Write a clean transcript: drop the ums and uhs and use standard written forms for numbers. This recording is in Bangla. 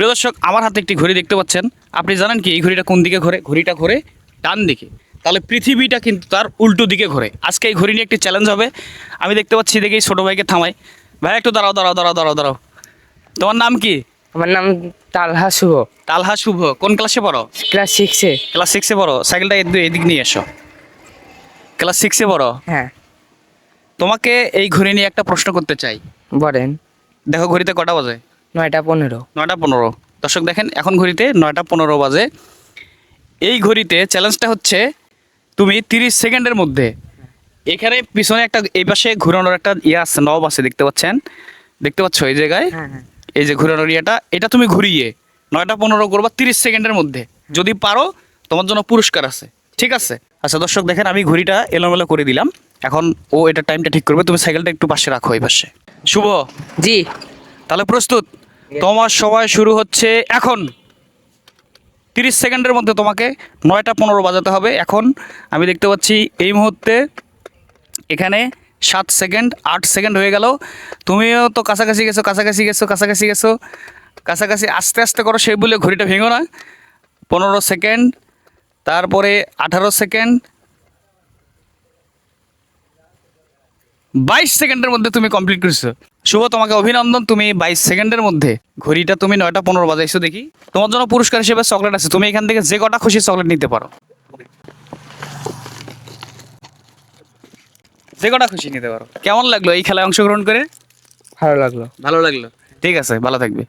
প্রিয় দর্শক, আমার হাতে একটি ঘড়ি দেখতে পাচ্ছেন। আপনি জানেন কি এই ঘড়িটা কোন দিকে ঘোরে? ঘড়িটা ঘোরে ডান দিকে। তাহলে পৃথিবীটা কিন্তু তার উল্টো দিকে ঘোরে। আজকে এই ঘড়ি নিয়ে একটি চ্যালেঞ্জ হবে। আমি দেখতে পাচ্ছি, দেখি ছোটো ভাইকে থামাই। ভাই একটু দাঁড়াও দাঁড়াও দাঁড়াও দাঁড়াও দাঁড়াও। তোমার নাম কি? আমার নাম তালহা শুভ, তালহা শুভ। কোন ক্লাসে পড়ো? ক্লাস 6-এ। ক্লাস 6-এ পড়ো। সাইকেলটা এদিক নিয়ে এসো। ক্লাস 6-এ পড়ো। হ্যাঁ, তোমাকে এই ঘড়ি নিয়ে একটা প্রশ্ন করতে চাই। বলেন। দেখো ঘড়িতে কটা বাজে? 9টা 15। 9টা 15। দর্শক দেখেন, এখন ঘড়িতে 9টা 15 বাজে। এই ঘড়িতে চ্যালেঞ্জটা হচ্ছে, তুমি 30 সেকেন্ডের মধ্যে এখানে পিছনে একটা, এই পাশে ঘুরানোর একটা ইয়ে আছে, নব আছে, দেখতে পাচ্ছেন? দেখতে পাচ্ছ এই জায়গায়? হ্যাঁ হ্যাঁ। এই যে ঘুরানোর ইয়েটা, এটা তুমি ঘুরিয়ে 9টা 15 করবা 30 সেকেন্ডের মধ্যে। যদি পারো তোমার জন্য পুরস্কার আছে, ঠিক আছে? আচ্ছা দর্শক দেখেন, আমি ঘড়িটা এলোমেলো করে দিলাম। এখন ও এটা টাইমটা ঠিক করবে। তুমি সাইকেলটা একটু পাশে রাখো এই পাশে। শুভ, জি। তাহলে প্রস্তুত? তোমার সময় শুরু হচ্ছে এখন। 30 সেকেন্ডের মধ্যে তোমাকে 9টা 15 বাজাতে হবে। এখন আমি দেখতে পাচ্ছি এই মুহূর্তে এখানে 7 সেকেন্ড, 8 সেকেন্ড হয়ে গেল। তুমিও তো কাছাকাছি গেছো, কাছাকাছি গেছো, কাছাকাছি গেছো, কাছাকাছি। আস্তে আস্তে করো, সেই বলে ঘড়িটা ভেঙো না। 15 সেকেন্ড, তারপরে 18 সেকেন্ড, 22 সেকেন্ডের মধ্যে তুমি কমপ্লিট করছো। শুভ, তোমাকে অভিনন্দন। তুমি 22 সেকেন্ডের মধ্যে ঘড়িটা তুমি 9টা 15 বাজাইছো। দেখি, তোমার জন্য পুরস্কার হিসেবে চকলেট আছে। তুমি এখান থেকে যে কটা খুশি চকলেট নিতে পারো, যে কটা খুশি নিতে পারো। কেমন লাগলো এই খেলায় অংশগ্রহণ করে? ভালো লাগলো। ভালো লাগলো। ঠিক আছে, ভালো থাকবে।